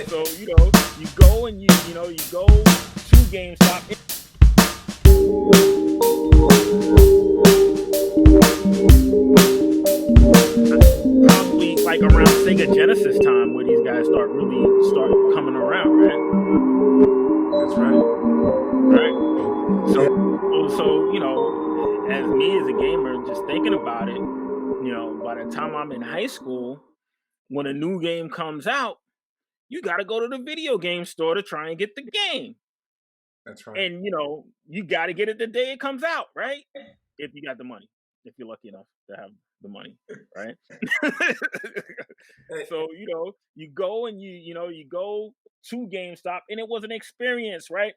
So you go and you go to GameStop. Probably like around Sega Genesis time where these guys start coming around, right? That's right. Right. So Yeah. as me as a gamer, just thinking about it, by the time I'm in high school, when a new game comes out, you got to go to the video game store to try and get the game. That's right. And you got to get it the day it comes out, right? If you got the money, if you're lucky enough to have the money, right? So you go and you go to GameStop, and it was an experience, right?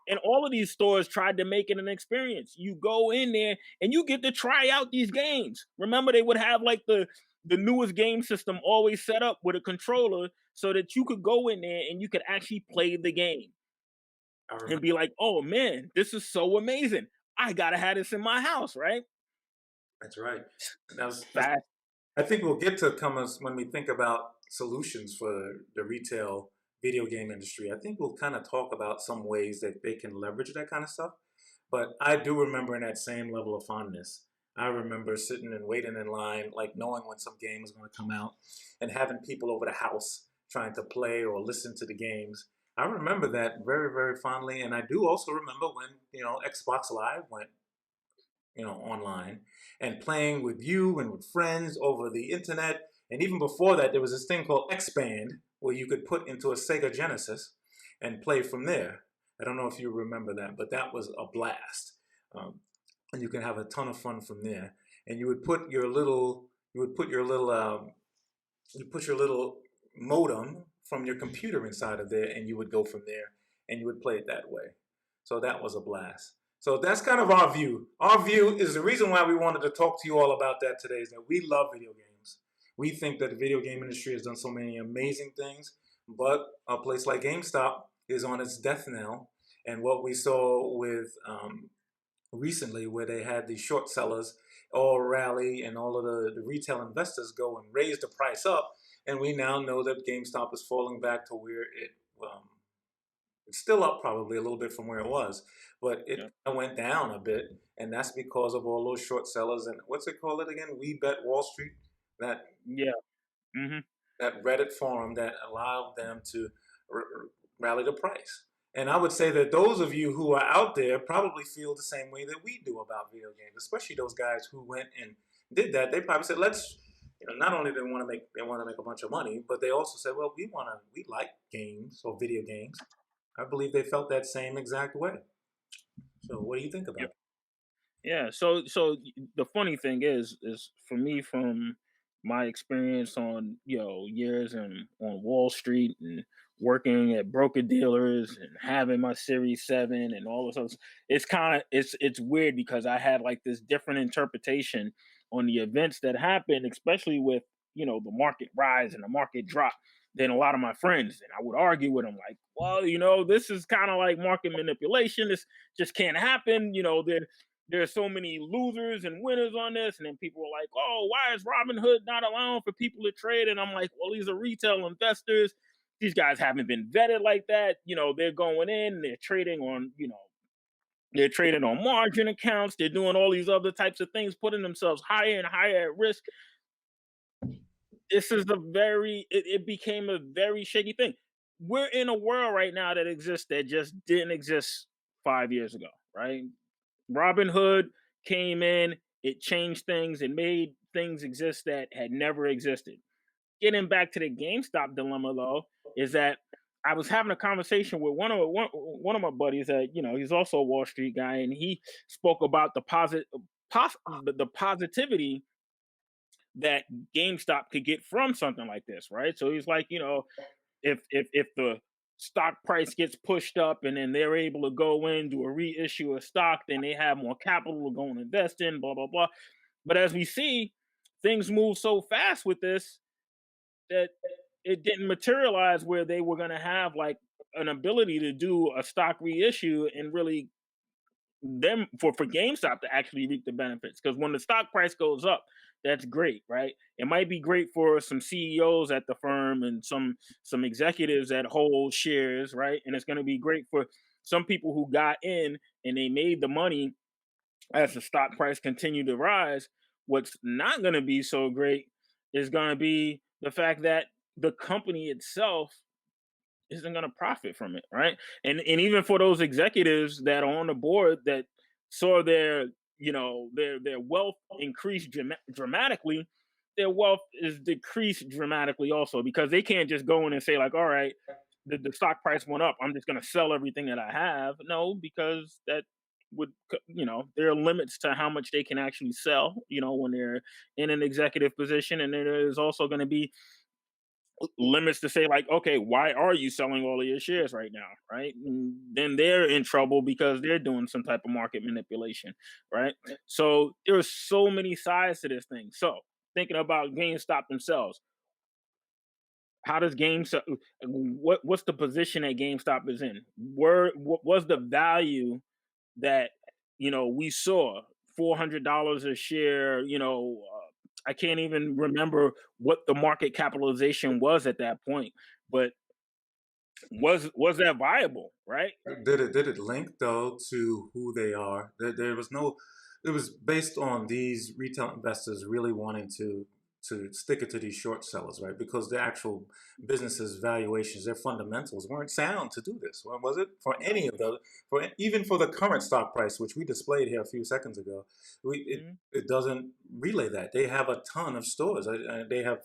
And all of these stores tried to make it an experience. You go in there and you get to try out these games. Remember, they would have like the newest game system always set up with a controller so that you could go in there and you could actually play the game and be like, oh man, this is so amazing. I gotta have this in my house, right? That's right. Fast. I think we'll get to when we think about solutions for the retail video game industry. I think we'll kind of talk about some ways that they can leverage that kind of stuff. But I do remember in that same level of fondness. I remember sitting and waiting in line, like knowing when some game was going to come out and having people over the house trying to play or listen to the games. I remember that very, very fondly. And I do also remember when, Xbox Live went, online and playing with you and with friends over the internet. And even before that, there was this thing called Expand where you could put into a Sega Genesis and play from there. I don't know if you remember that, but that was a blast. And you can have a ton of fun from there. And you would put your little, modem from your computer inside of there, and you would go from there, and you would play it that way. So that was a blast. So that's kind of our view. Our view is the reason why we wanted to talk to you all about that today is that we love video games. We think that the video game industry has done so many amazing things, but a place like GameStop is on its death knell. And what we saw with recently, where they had the short sellers all rally and all of the retail investors go and raise the price up, and we now know that GameStop is falling back to where it's still up probably a little bit from where it was, but it went down a bit, and that's because of all those short sellers and what's it called again? We Bet Wall Street. That that Reddit forum that allowed them to rally the price. And I would say that those of you who are out there probably feel the same way that we do about video games, especially those guys who went and did that. They probably said, "Let's." Not only do they want to make a bunch of money, but they also said, "Well, we like games or video games." I believe they felt that same exact way. So, what do you think about it? Yeah. So the funny thing is for me, from my experience on years on Wall Street and working at broker dealers and having my Series 7 and all this stuff, it's weird because I had like this different interpretation on the events that happened, especially with the market rise and the market drop, than a lot of my friends. And I would argue with them like, well, this is kind of like market manipulation. This just can't happen. There's so many losers and winners on this. And then people were like, oh, why is Robinhood not allowing for people to trade? And I'm like, well, these are retail investors. These guys haven't been vetted like that. They're going in and they're trading on, they're trading on margin accounts. They're doing all these other types of things, putting themselves higher and higher at risk. This is it became a very shaky thing. We're in a world right now that exists that just didn't exist 5 years ago, right? Robinhood came in, it changed things, it made things exist that had never existed. Getting back to the GameStop dilemma, though, is that I was having a conversation with one of my buddies that he's also a Wall Street guy, and he spoke about the positivity that GameStop could get from something like this, right? So he's like, if the stock price gets pushed up and then they're able to go in, do a reissue of stock, then they have more capital to go and invest in, blah, blah, blah. But as we see, things move so fast with this that it didn't materialize where they were going to have like an ability to do a stock reissue and really them for GameStop to actually reap the benefits. Because when the stock price goes up, that's great, right? It might be great for some CEOs at the firm and some executives that hold shares, right? And it's going to be great for some people who got in and they made the money as the stock price continued to rise. What's not going to be so great is going to be the fact that the company itself isn't going to profit from it, right? And even for those executives that are on the board that saw their their wealth increase dramatically, their wealth is decreased dramatically also because they can't just go in and say like, all right, the stock price went up, I'm just going to sell everything that I have. No, because that would there are limits to how much they can actually sell when they're in an executive position, and there is also going to be limits to say like, okay, why are you selling all of your shares right now, right? And then they're in trouble because they're doing some type of market manipulation, right? So there's so many sides to this thing. So thinking about GameStop themselves, how does GameStop, what's the position that GameStop is in? What was the value that we saw $400 a share? I can't even remember what the market capitalization was at that point, but was that viable, right? Did it link though to who they are? There was no. It was based on these retail investors really wanting to stick it to these short sellers, right? Because the actual businesses' valuations, their fundamentals weren't sound to do this. Well, was it for any of the for even for the current stock price, which we displayed here a few seconds ago? Mhm. It doesn't relay that. They have a ton of stores. They have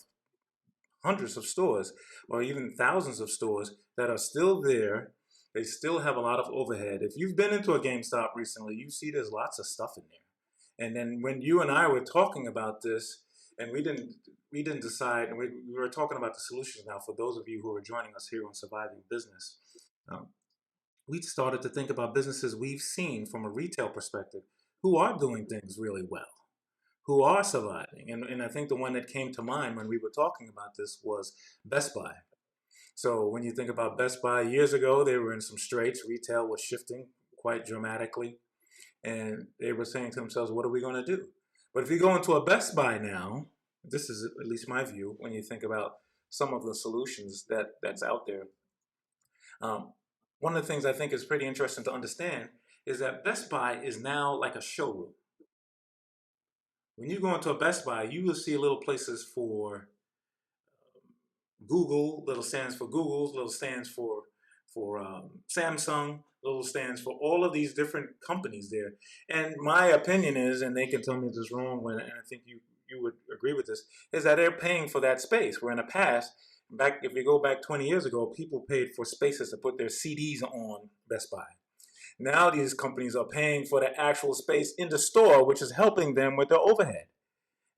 hundreds of stores or even thousands of stores that are still there. They still have a lot of overhead. If you've been into a GameStop recently, you see there's lots of stuff in there. And then when you and I were talking about this, and we didn't decide, and we were talking about the solutions now for those of you who are joining us here on Surviving Business. Um, we started to think about businesses we've seen from a retail perspective who are doing things really well, who are surviving. And I think the one that came to mind when we were talking about this was Best Buy. So when you think about Best Buy years ago, they were in some straits. Retail was shifting quite dramatically. And they were saying to themselves, what are we going to do? But if you go into a Best Buy now, this is at least my view when you think about some of the solutions that's out there. Um, one of the things I think is pretty interesting to understand is that Best Buy is now like a showroom. When you go into a Best Buy, you will see little places for Google, little stands for Google, little stands for Samsung, little stands for all of these different companies there. And my opinion is, and they can tell me this is wrong, and I think you would agree with this, is that they're paying for that space. Where in the past, back if you go back 20 years ago, people paid for spaces to put their CDs on Best Buy. Now these companies are paying for the actual space in the store, which is helping them with their overhead.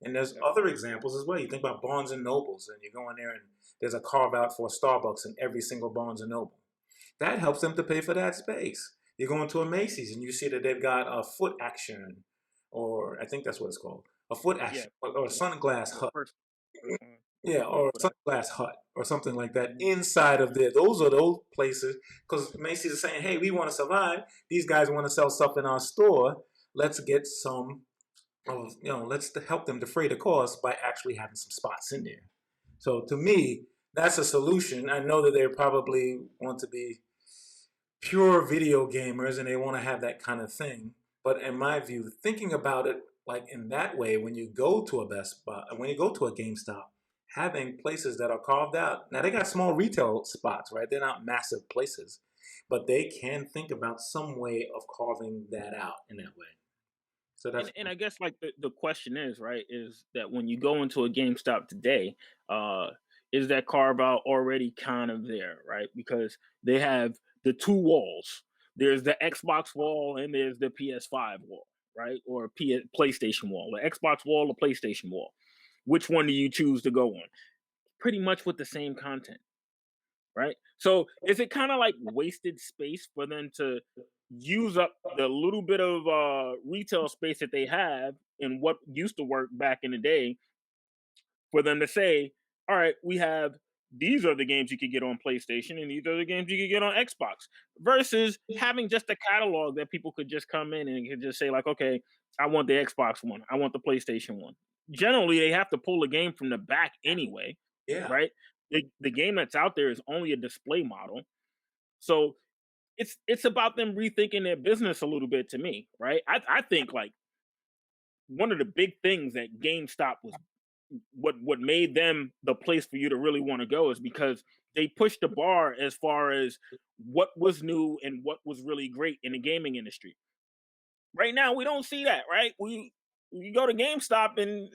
And there's Yep. other examples as well. You think about Barnes and Nobles, and you go in there and there's a carve out for a Starbucks in every single Barnes and Noble. That helps them to pay for that space. You go into a Macy's and you see that they've got a foot action, or I think that's what it's called, a foot Yeah. action, or a sunglass Yeah. hut. Personal. Yeah, Yeah. or a What I. sunglass hut, or something like that Mhm. inside of there. Those are those places because Macy's is saying, hey, we want to survive. These guys want to sell stuff in our store. Let's get some of, let's help them defray the cost by actually having some spots in there. So to me, that's a solution. I know that they probably want to be pure video gamers and they want to have that kind of thing. But in my view, thinking about it like in that way, when you go to a Best Buy, when you go to a GameStop, having places that are carved out. Now they got small retail spots, right? They're not massive places, but they can think about some way of carving that out in that way. So that's And I guess like the question is, right, is that when you go into a GameStop today, uh, is that carve out already kind of there, right? Because they have the two walls. There's the Xbox wall and there's the PS5 wall, right? Or PlayStation wall. The Xbox wall, the PlayStation wall. Which one do you choose to go on? Pretty much with the same content, right? So is it kind of like wasted space for them to use up the little bit of retail space that they have in what used to work back in the day for them to say, all right, we have these are the games you could get on PlayStation and these are the games you could get on Xbox versus having just a catalog that people could just come in and could just say like, okay, I want the Xbox one, I want the PlayStation one. generally they have to pull the game from the back anyway, Yeah. right? The game that's out there is only a display model. So it's about them rethinking their business a little bit to me, right? I think like one of the big things that GameStop was what made them the place for you to really want to go is because they pushed the bar as far as what was new and what was really great in the gaming industry. Right now, we don't see that, right? We go to GameStop and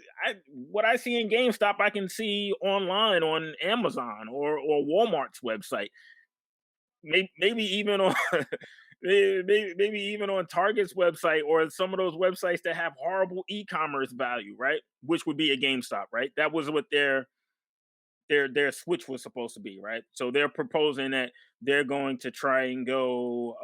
what I see in GameStop, I can see online on Amazon or Walmart's website. Maybe even on maybe even on Target's website or some of those websites that have horrible e-commerce value, right? Which would be a GameStop, right? That was what their switch was supposed to be, right? So they're proposing that they're going to try and go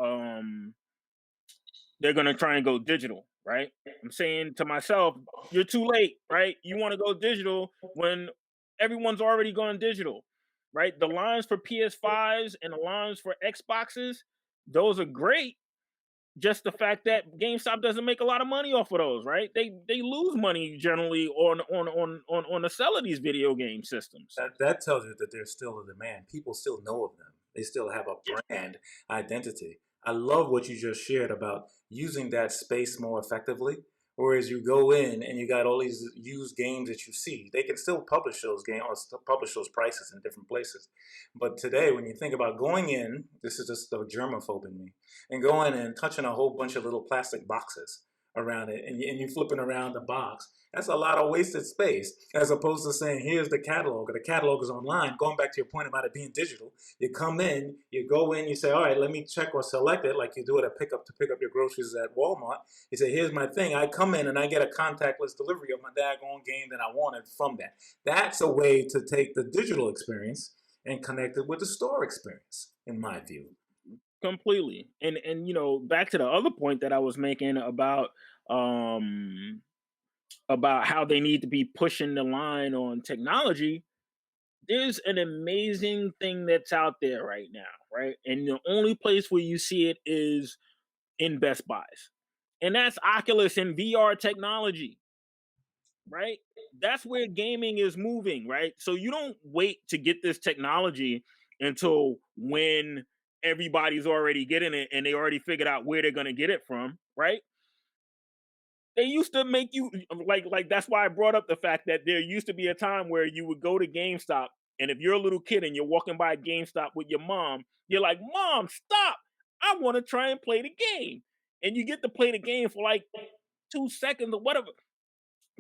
they're going to try and go digital, right? I'm saying to myself, you're too late, right? You want to go digital when everyone's already gone digital, right? The lines for PS5s and the lines for Xboxes, those are great. Just the fact that GameStop doesn't make a lot of money off of those, right? They lose money generally on the sell of these video game systems. That tells you that there's still a demand. People still know of them. They still have a brand identity. I love what you just shared about using that space more effectively. Whereas you go in and you got all these used games that you see, they can still publish those games or still publish those prices in different places. But today, when you think about going in, this is just the germaphobe in me, and going in and touching a whole bunch of little plastic boxes around it, and you're flipping around the box. That's a lot of wasted space, as opposed to saying, here's the catalog, or the catalog is online. Going back to your point about it being digital, you come in, you go in, you say, all right, let me check or select it, like you do at a pickup to pick up your groceries at Walmart. You say, here's my thing. I come in and I get a contactless delivery of my daggone game that I wanted from that. That's a way to take the digital experience and connect it with the store experience, in my view. Completely. And back to the other point that I was making about how they need to be pushing the line on technology. There's an amazing thing that's out there right now, right? And the only place where you see it is in Best Buys. And that's Oculus and VR technology, right? That's where gaming is moving, right? So you don't wait to get this technology until when everybody's already getting it and they already figured out where they're going to get it from, right? They used to make you like that's why I brought up the fact that there used to be a time where you would go to GameStop and if you're a little kid and you're walking by GameStop with your mom, you're like, "Mom, stop. I want to try and play the game." And you get to play the game for like 2 seconds or whatever.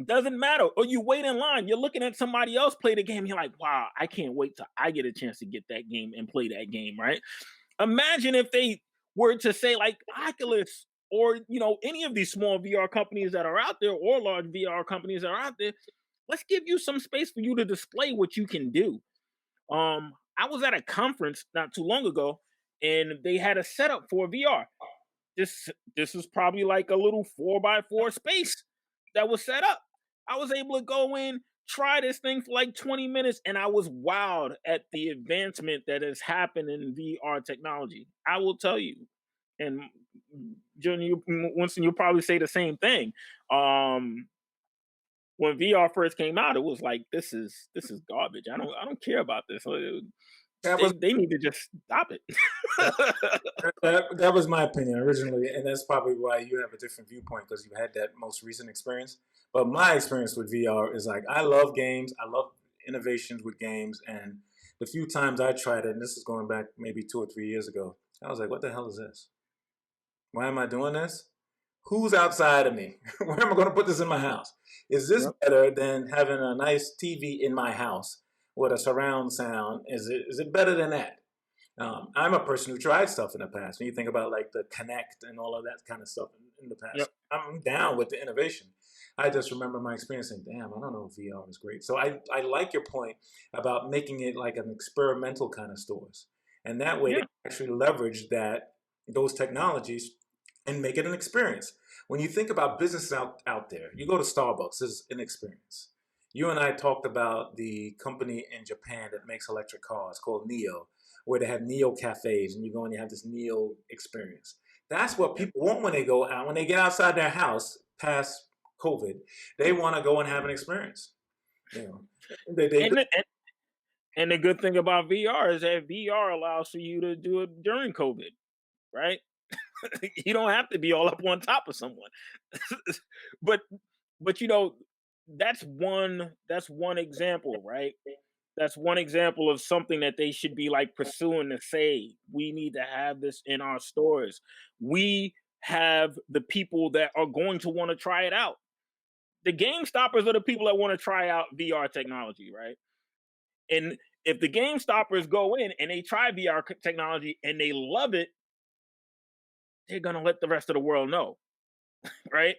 Doesn't matter. Or you wait in line. You're looking at somebody else play the game. You're like, wow, I can't wait till I get a chance to get that game and play that game, right? Imagine if they were to say like Oculus or any of these small VR companies that are out there or large VR companies that are out there, let's give you some space for you to display what you can do. I was at a conference not too long ago and they had a setup for VR. This is probably like a little 4x4 space that was set up. I was able to go in, try this thing for like 20 minutes, and I was wowed at the advancement that has happened in VR technology. I will tell you, and Junior, Winston, you'll probably say the same thing. When VR first came out, it was like this is garbage. I don't care about this. That was They need to just stop it. that was my opinion originally, and that's probably why you have a different viewpoint because you had that most recent experience. But my experience with VR is like I love games, I love innovations with games, and the few times I tried it, and this is going back maybe 2 or 3 years ago, I was like, "What the hell is this? Why am I doing this? Who's outside of me? Where am I going to put this in my house? Is this Yep. better than having a nice TV in my house with a surround sound? Is it better than that?" I'm a person who tried stuff in the past. When you think about like the Connect and all of that kind of stuff in the past, Yep. I'm down with the innovation. I just remember my experience saying, damn, I don't know if VR is great. So I like your point about making it like an experimental kind of stores. And that way they Yeah. can actually leverage those technologies and make it an experience. When you think about businesses out there, you go to Starbucks, it's an experience. You and I talked about the company in Japan that makes electric cars called Neo, where they have Neo cafes, and you go and you have this Neo experience. That's what Yep. people want when they go out, when they get outside their house, past COVID, they want to go and have an experience. You know, they And and the good thing about VR is that VR allows for you to do it during COVID, right? You don't have to be all up on top of someone. but but that's one example, right? That's one example of something that they should be like pursuing to say we need to have this in our stores. We have the people that are going to want to try it out. The game stoppers are the people that want to try out VR technology, right? And if the game stoppers go in and they try VR technology and they love it, they're gonna let the rest of the world know, right?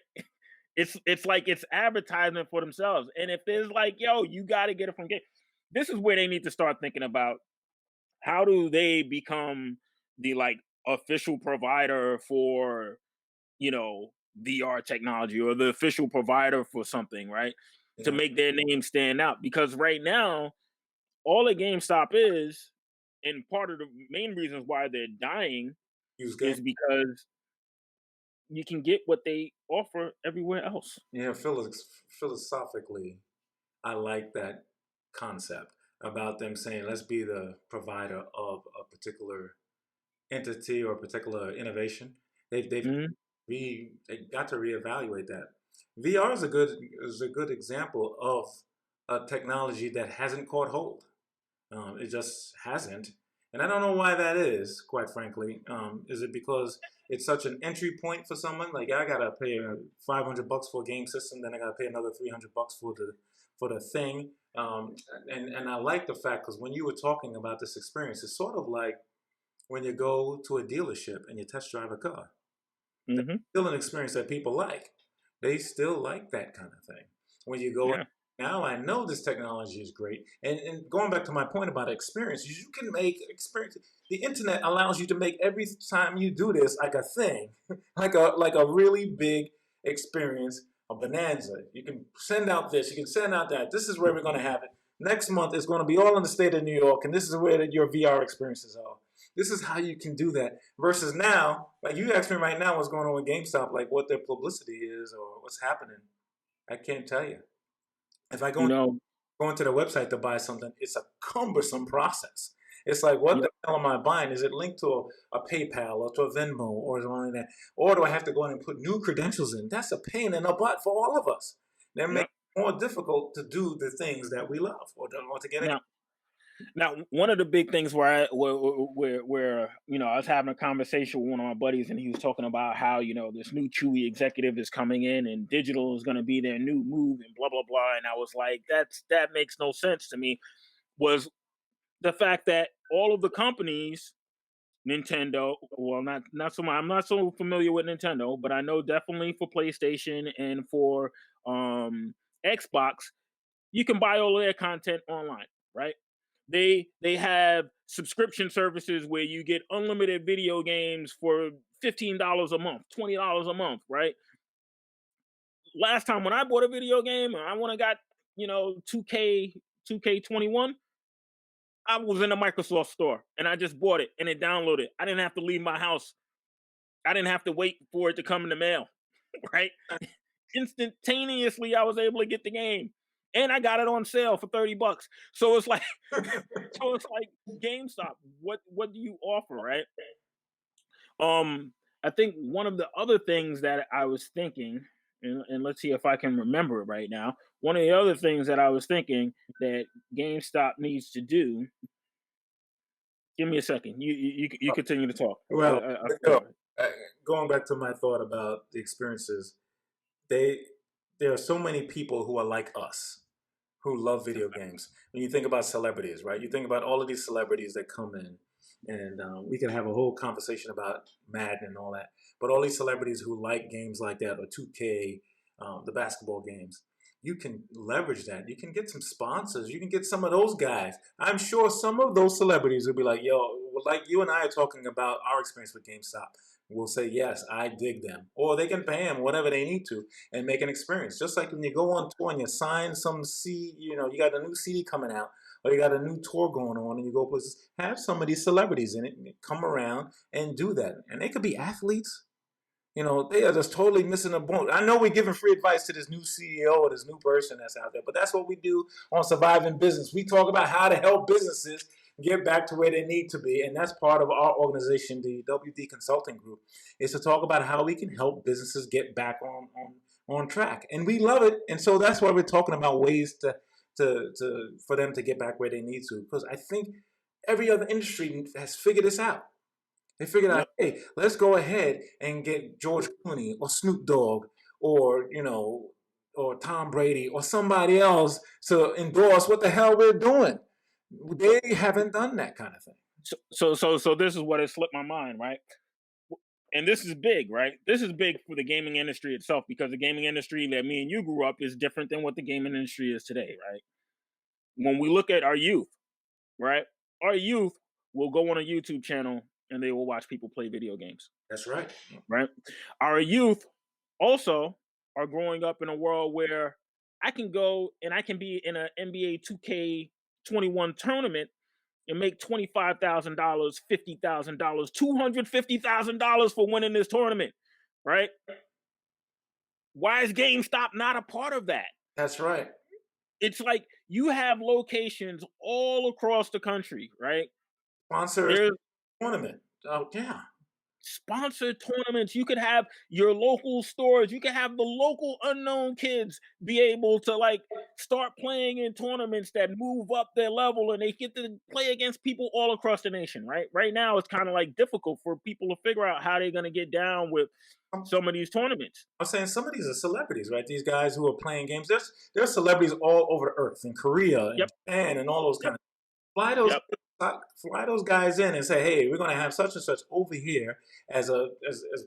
It's like it's advertisement for themselves. And if there's like, yo, you got to get it from game. This is where they need to start thinking about how do they become the like official provider for VR technology or the official provider for something, right? To yeah, make their name stand out. Because right now, all a GameStop is, and part of the main reasons why they're dying use game. is because you can get what they offer everywhere else. Yeah, philosophically, I like that concept about them saying, let's be the provider of a particular entity or a particular innovation. Mhm. They got to reevaluate that. VR is a good example of a technology that hasn't caught hold. It just hasn't. And I don't know why that is, quite frankly. Is it because it's such an entry point for someone? Like I gotta pay $500 for a game system, then I gotta pay another $300 for the thing. And I like the fact because when you were talking about this experience, it's sort of like when you go to a dealership and you test drive a car. That's Mhm. still an experience that people like. They still like that kind of thing. When you go in, Yeah. now I know this technology is great. And going back to my point about experience, you can make experience. The internet allows you to make every time you do this like a thing, like a really big experience, a bonanza. You can send out this, you can send out that. This is where we're going to have it. Next month it's going to be all in the state of New York, and this is where your VR experiences are. This is how you can do that. Versus now, like you asked me right now what's going on with GameStop, like what their publicity is or what's happening. I can't tell you. If I You know, go into the website to buy something, it's a cumbersome process. It's like, what yeah. the hell am I buying? Is it linked to a PayPal or to a Venmo or something like that? Or do I have to go in and put new credentials in? That's a pain in the butt for all of us. They're Yeah. making it more difficult to do the things that we love or to get a. Now, now, one of the big things where I was having a conversation with one of my buddies, and he was talking about how this new Chewy executive is coming in, and digital is going to be their new move, and blah blah blah. And I was like, that makes no sense to me. Was the fact that all of the companies, Nintendo, well, not so much. I'm not so familiar with Nintendo, but I know definitely for PlayStation and for Xbox, you can buy all of their content online, right? They have subscription services where you get unlimited video games for $15 a month, $20 a month, right? Last time when I bought a video game, I want to got 2K 21. I was in the Microsoft store and I just bought it and it downloaded. I didn't have to leave my house. I didn't have to wait for it to come in the mail, right? Instantaneously, I was able to get the game, and I got it on sale for $30. So it's like, GameStop. What do you offer, right? I think one of the other things that I was thinking, and let's see if I can remember it right now. One of the other things that I was thinking that GameStop needs to do. Give me a second. You continue to talk. Well, I no, feel it. uh, going back to my thought about the experiences, they there are so many people who are like us who love video games. When you think about celebrities, right? You think about all of these celebrities that come in, and we can have a whole conversation about Madden and all that. But all these celebrities who like games like that, or 2K, the basketball games, you can leverage that. You can get some sponsors. You can get some of those guys. I'm sure some of those celebrities will be like, yo, well, like you and I are talking about our experience with GameStop. Will say, yes, I dig them. Or they can pay them whatever they need to and make an experience. Just like when you go on tour and you sign some you got a new CD coming out, or you got a new tour going on and you go places, have some of these celebrities in it and come around and do that. And they could be athletes. You know, they are just totally missing the boat. I know we're giving free advice to this new CEO or this new person that's out there, but that's what we do on Surviving Business. We talk about how to help businesses get back to where they need to be. And that's part of our organization, the WD Consulting Group, is to talk about how we can help businesses get back on track. And we love it. And so that's why we're talking about ways for them to get back where they need to. Because I think every other industry has figured this out. They figured out, Yep. hey, let's go ahead and get George Clooney or Snoop Dogg or or Tom Brady or somebody else to endorse what the hell we're doing. They haven't done that kind of thing. So this is what has slipped my mind, right? And this is big, right? This is big for the gaming industry itself because the gaming industry that me and you grew up is different than what the gaming industry is today, right? When we look at our youth, right? Our youth will go on a YouTube channel and they will watch people play video games, That's right. right? Our youth also are growing up in a world where I can go and I can be in an NBA 2K21 tournament and make $25,000, $50,000, $250,000 for winning this tournament, right? Why is GameStop not a part of that? That's right. It's like you have locations all across the country, right? Sponsor There's tournament. Oh yeah. sponsored tournaments. You could have your local stores. You could have the local unknown kids be able to like start playing in tournaments that move up their level and they get to play against people all across the nation, right? Right now, it's kind of like difficult for people to figure out how they're going to get down with I'm, some of these tournaments. I'm saying some of these are celebrities, right? These guys who are playing games. There's celebrities all over the earth, in Korea and Yep. Japan and all those Yep. kind of fly those Yep. fly those guys in and say, hey, we're going to have such and such over here as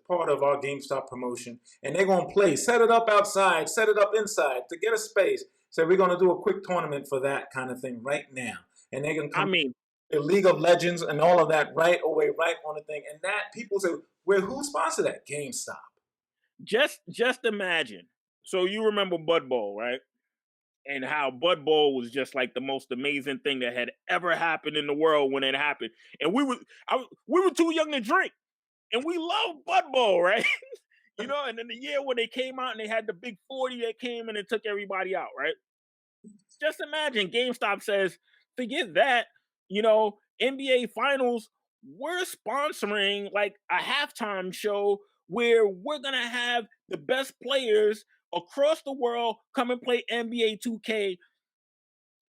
part of our GameStop promotion, and they're going to play, set it up outside, set it up inside to get a space. So we're going to do a quick tournament for that kind of thing right now, and they can I come mean, to League of Legends and all of that right away, right on the thing, and that people say, well, who sponsored that? GameStop. just imagine. So you remember Bud Bowl, right? And how Bud Bowl was just like the most amazing thing that had ever happened in the world when it happened. And we were too young to drink, and we loved Bud Bowl, right? And then the year when they came out and they had the big 40 that came and it took everybody out, right? Just imagine GameStop says, forget that, NBA Finals, we're sponsoring like a halftime show where we're gonna have the best players across the world come and play NBA 2K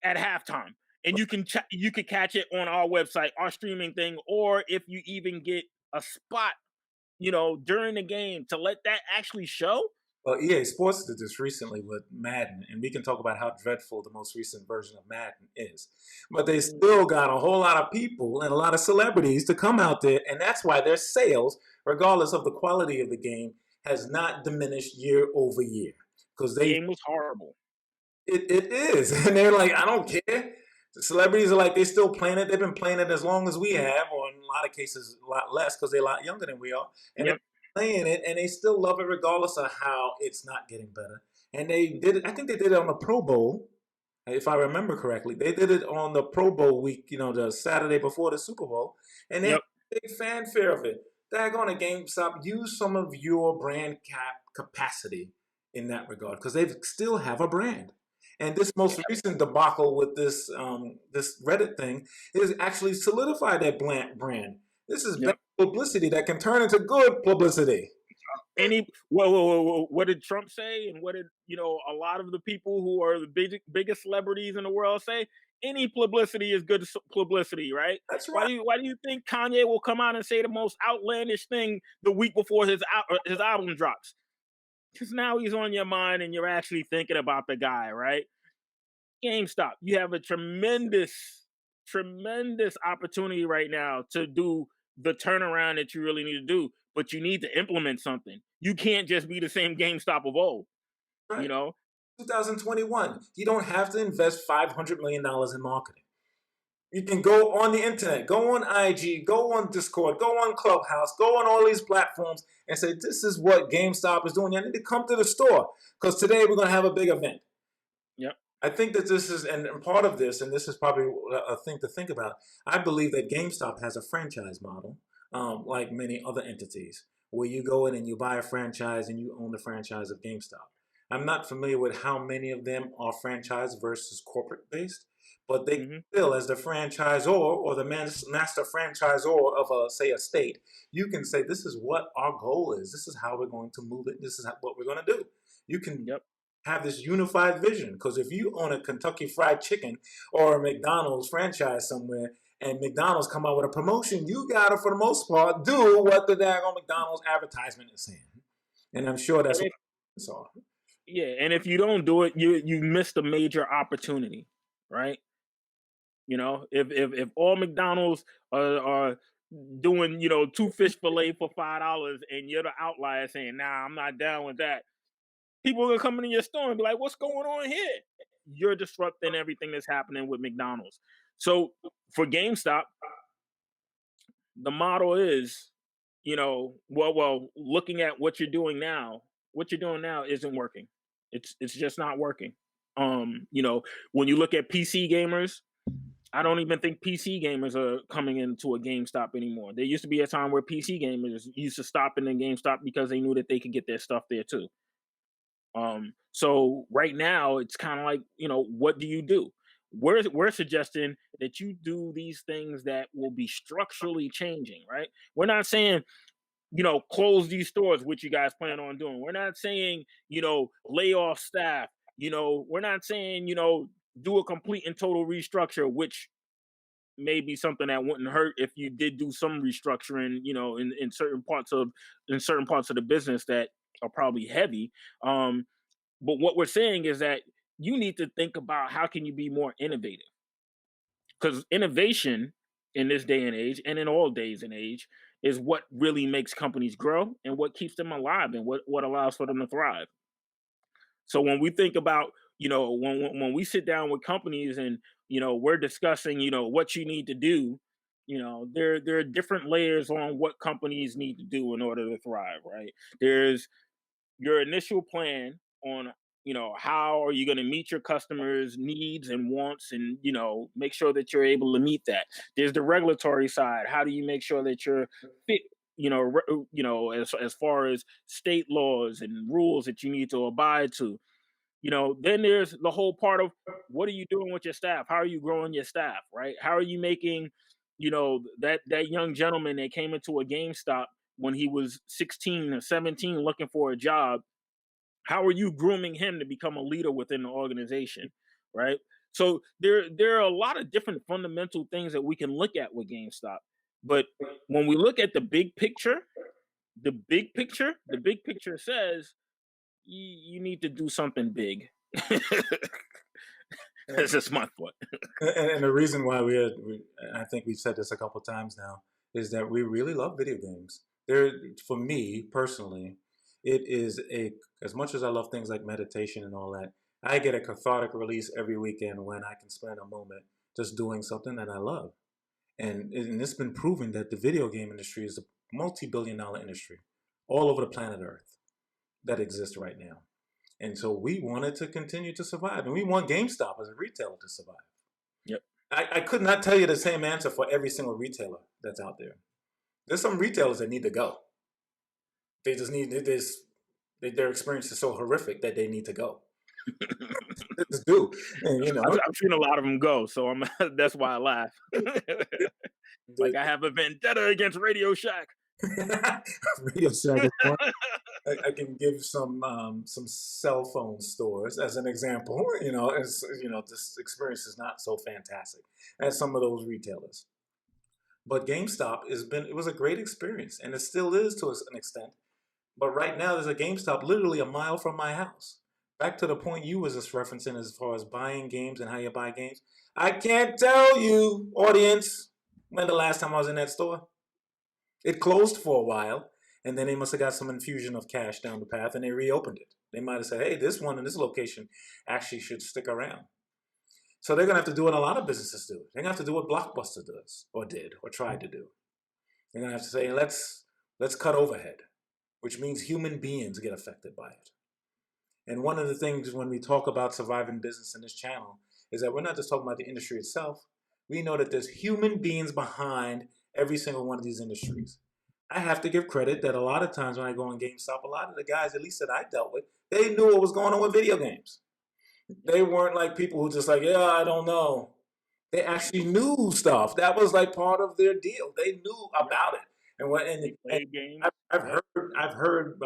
at halftime. And you could catch it on our website, our streaming thing, or if you even get a spot, during the game to let that actually show. Well, EA Sports did this recently with Madden, and we can talk about how dreadful the most recent version of Madden is. But they still got a whole lot of people and a lot of celebrities to come out there, and that's why their sales, regardless of the quality of the game, has not diminished year over year. Because The they game was horrible. it is. And they're like, I don't care. The celebrities are like, they're still playing it. They've been playing it as long as we have, or in a lot of cases, a lot less because they're a lot younger than we are. And they're Yep. playing it and they still love it regardless of how it's not getting better. And they did it, I think they did it on the Pro Bowl, if I remember correctly. They did it on the Pro Bowl week, the Saturday before the Super Bowl. And they had Yep. a big fanfare of it. Daggone a GameStop, use some of your brand capacity in that regard because they still have a brand. And this most recent debacle with this Reddit thing is actually solidified that brand. This is bad Yep. publicity that can turn into good publicity. What did Trump say, and what did a lot of the people who are the biggest celebrities in the world say? Any publicity is good publicity, right? That's Why right. do you think Kanye will come out and say the most outlandish thing the week before his album drops? Because now he's on your mind and you're actually thinking about the guy, right? GameStop, you have a tremendous opportunity right now to do the turnaround that you really need to do, but you need to implement something. You can't just be the same GameStop of old, you Right. know? 2021. You don't have to invest $500 million in marketing. You can go on the internet, go on IG, go on Discord, go on Clubhouse, go on all these platforms and say, this is what GameStop is doing. You need to come to the store because today we're going to have a big event. Yep. I think that this is, and part of this, and this is probably a thing to think about. I believe that GameStop has a franchise model, like many other entities, where you go in and you buy a franchise and you own the franchise of GameStop. I'm not familiar with how many of them are franchise versus corporate based, but they Hmm. still, as the franchisor or the master franchisor of say a state, you can say this is what our goal is. This is how we're going to move it. This is what we're going to do. You can Yep. have this unified vision, because if you own a Kentucky Fried Chicken or a McDonald's franchise somewhere, and McDonald's come out with a promotion, you gotta, for the most part, do what the daggone McDonald's advertisement is saying. And I'm sure that's And what if it's all. Yeah, and if you don't do it, you missed a major opportunity, right? If all McDonald's are doing two fish fillet for $5, and you're the outlier saying, "Nah, I'm not down with that," people are gonna come into your store and be like, "What's going on here?" You're disrupting everything that's happening with McDonald's. So for GameStop, the model is, looking at what you're doing now isn't working. It's just not working. When you look at PC gamers, I don't even think PC gamers are coming into a GameStop anymore. There used to be a time where PC gamers used to stop in a GameStop because they knew that they could get their stuff there too. So right now it's kind of like, what do you do? We're suggesting that you do these things that will be structurally changing, right? We're not saying, close these stores, which you guys plan on doing. We're not saying, lay off staff. We're not saying, do a complete and total restructure, which may be something that wouldn't hurt if you did do some restructuring, in certain parts of the business that are probably heavy. But what we're saying is that you need to think about how can you be more innovative, because innovation in this day and age, and in all days and age, is what really makes companies grow and what keeps them alive and what allows for them to thrive. So when we think about, when we sit down with companies and, we're discussing, what you need to do, there are different layers on what companies need to do in order to thrive, right? There's your initial plan on, how are you going to meet your customers needs and wants, and make sure that you're able to meet that. There's the regulatory side. How do you make sure that you're fit, as far as state laws and rules that you need to abide to. Then there's the whole part of, what are you doing with your staff? How are you growing your staff, right? How are you making, that young gentleman that came into a GameStop when he was 16 or 17 looking for a job, how are you grooming him to become a leader within the organization, right? So there are a lot of different fundamental things that we can look at with GameStop. But when we look at the big picture says you need to do something big. That's just my thought. And the reason why I think we've said this a couple times now, is that we really love video games. For me personally, it is as much as I love things like meditation and all that, I get a cathartic release every weekend when I can spend a moment just doing something that I love. And it's been proven that the video game industry is a multi-billion-dollar industry all over the planet Earth that exists right now. And so we wanted to continue to survive, and we want GameStop as a retailer to survive. Yep. I could not tell you the same answer for every single retailer that's out there. There's some retailers that need to go. They just need this. Their experience is so horrific that they need to go. They just do, and I've seen a lot of them go, so that's why I laugh. Like I have a vendetta against Radio Shack. Radio Shack is one. I can give some cell phone stores as an example. This experience is not so fantastic as some of those retailers. But GameStop it was a great experience, and it still is to an extent. But right now, there's a GameStop literally a mile from my house. Back to the point you was just referencing as far as buying games and how you buy games. I can't tell you, audience, when the last time I was in that store. It closed for a while, and then they must have got some infusion of cash down the path, and they reopened it. They might have said, hey, this one in this location actually should stick around. So they're going to have to do what a lot of businesses do. They're going to have to do what Blockbuster does, or did, or tried to do. They're going to have to say, let's cut overhead, which means human beings get affected by it. And one of the things when we talk about surviving business in this channel is that we're not just talking about the industry itself. We know that there's human beings behind every single one of these industries. I have to give credit that a lot of times when I go on GameStop, a lot of the guys, at least that I dealt with, they knew what was going on with video games. Yep. They weren't like people who just like, yeah, I don't know. They actually knew stuff. That was like part of their deal. They knew Yep. about it. And what They and played games. Yep. I've heard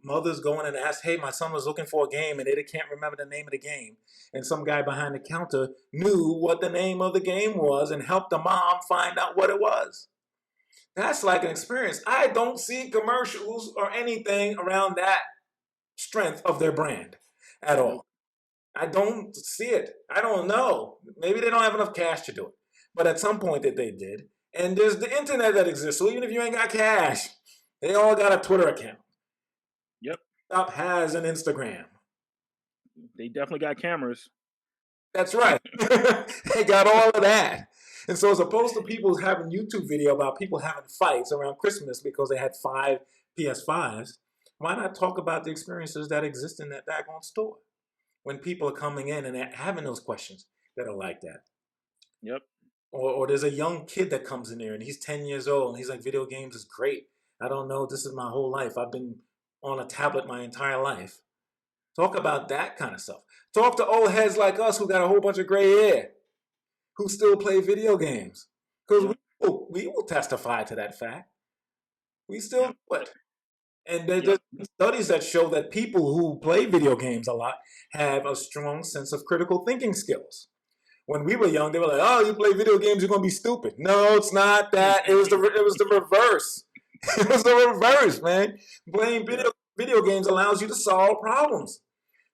mothers going and ask, "Hey, my son was looking for a game and they can't remember the name of the game." And some guy behind the counter knew what the name of the game was and helped the mom find out what it was. That's like an experience. I don't see commercials or anything around that strength of their brand at all. Nope. I don't see it. I don't know. Maybe they don't have enough cash to do it. But at some point that they did. And there's the internet that exists. So even if you ain't got cash, they all got a Twitter account. Yep. Stop has an Instagram. They definitely got cameras. That's right. They got all of that. And so as opposed to people having YouTube video about people having fights around Christmas because they had 5 PS5s, why not talk about the experiences that exist in that daggone store? When people are coming in and having those questions that are like that. Yep. Or there's a young kid that comes in there and he's 10 years old and he's like, video games is great. I don't know, this is my whole life. I've been on a tablet my entire life. Talk about that kind of stuff. Talk to old heads like us who got a whole bunch of gray hair, who still play video games. Because Yep. we will testify to that fact. We still Yep. do it. And there's Yep. studies that show that people who play video games a lot have a strong sense of critical thinking skills. When we were young, they were like, "Oh, you play video games, you're gonna be stupid." No, it's not that. It was the reverse. It was the reverse, man. Playing Yep. video games allows you to solve problems.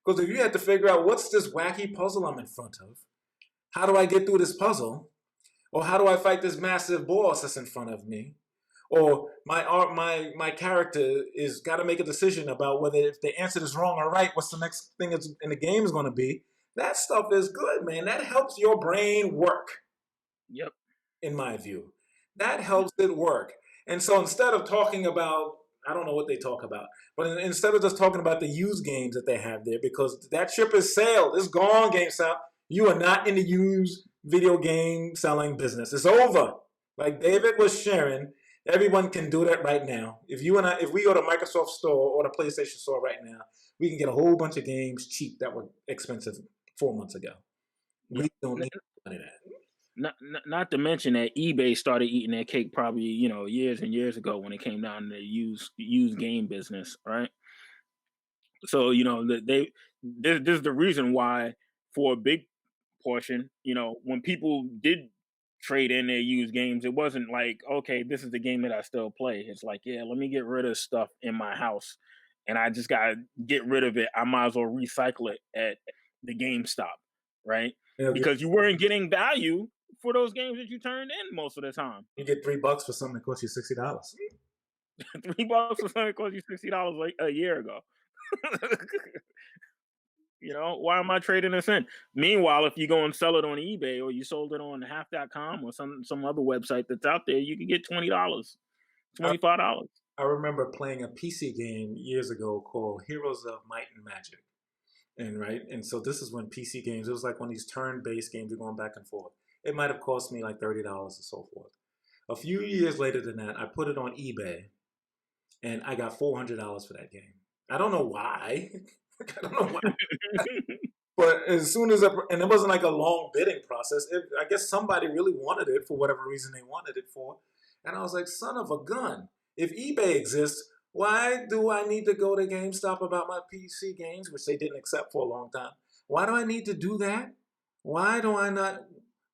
Because if you had to figure out what's this wacky puzzle I'm in front of, how do I get through this puzzle, or how do I fight this massive boss that's in front of me, or my character is got to make a decision about whether if they answer this wrong or right, what's the next thing in the game is going to be. That stuff is good, man. That helps your brain work, Yep. in my view. That helps it work. And so instead of talking about, I don't know what they talk about, but instead of just talking about the used games that they have there, because that ship is sailed, it's gone, GameStop. You are not in the used video game selling business. It's over. Like David was sharing, everyone can do that right now. If we go to Microsoft Store or the PlayStation Store right now, we can get a whole bunch of games cheap that were expensive 4 months ago. Yep. We don't need money that. Not to mention that eBay started eating that cake probably years and years ago when it came down to the used game business, right? So this is the reason why for a big portion, when people did trade in their used games, it wasn't like, okay, this is the game that I still play. It's like, yeah, let me get rid of stuff in my house, and I just gotta get rid of it. I might as well recycle it at the GameStop, right? Because you weren't getting value for those games that you turned in most of the time. You get $3 for something that costs you $60. $3 for something that cost you $60 like a year ago. Why am I trading this in? Meanwhile, if you go and sell it on eBay or you sold it on half.com or some other website that's out there, you can get $20, $25. I remember playing a PC game years ago called Heroes of Might and Magic. And so this is when PC games, it was like when these turn-based games are going back and forth. It might have cost me like $30 or so forth. A few years later than that, I put it on eBay and I got $400 for that game. I don't know why. I don't know why. But as soon as and it wasn't like a long bidding process. I guess somebody really wanted it for whatever reason they wanted it for. And I was like, son of a gun. If eBay exists, why do I need to go to GameStop about my PC games, which they didn't accept for a long time? Why do I need to do that? Why do I not?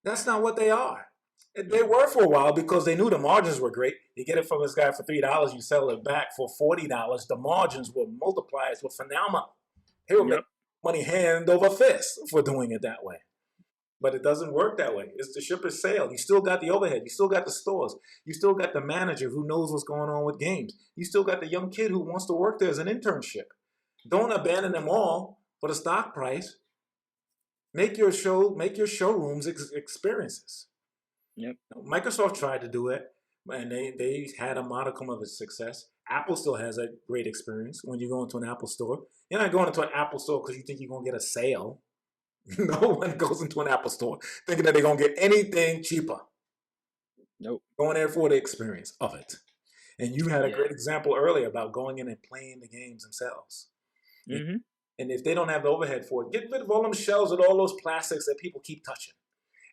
That's not what they are. They were for a while because they knew the margins were great. You get it from this guy for $3, you sell it back for $40. The margins were multipliers, were phenomenal. They were making money hand over fist for doing it that way. But it doesn't work that way. It's the ship is sailed. You still got the overhead. You still got the stores. You still got the manager who knows what's going on with games. You still got the young kid who wants to work there as an internship. Don't abandon them all for the stock price. Make your showrooms experiences. Yep. Microsoft tried to do it, and they had a modicum of success. Apple still has a great experience when you go into an Apple store. You're not going into an Apple store because you think you're going to get a sale. No one goes into an Apple store thinking that they're going to get anything cheaper. Nope. Going there for the experience of it. And you had a Yeah. great example earlier about going in and playing the games themselves. Hmm. And if they don't have the overhead for it, get rid of all them shells with all those plastics that people keep touching.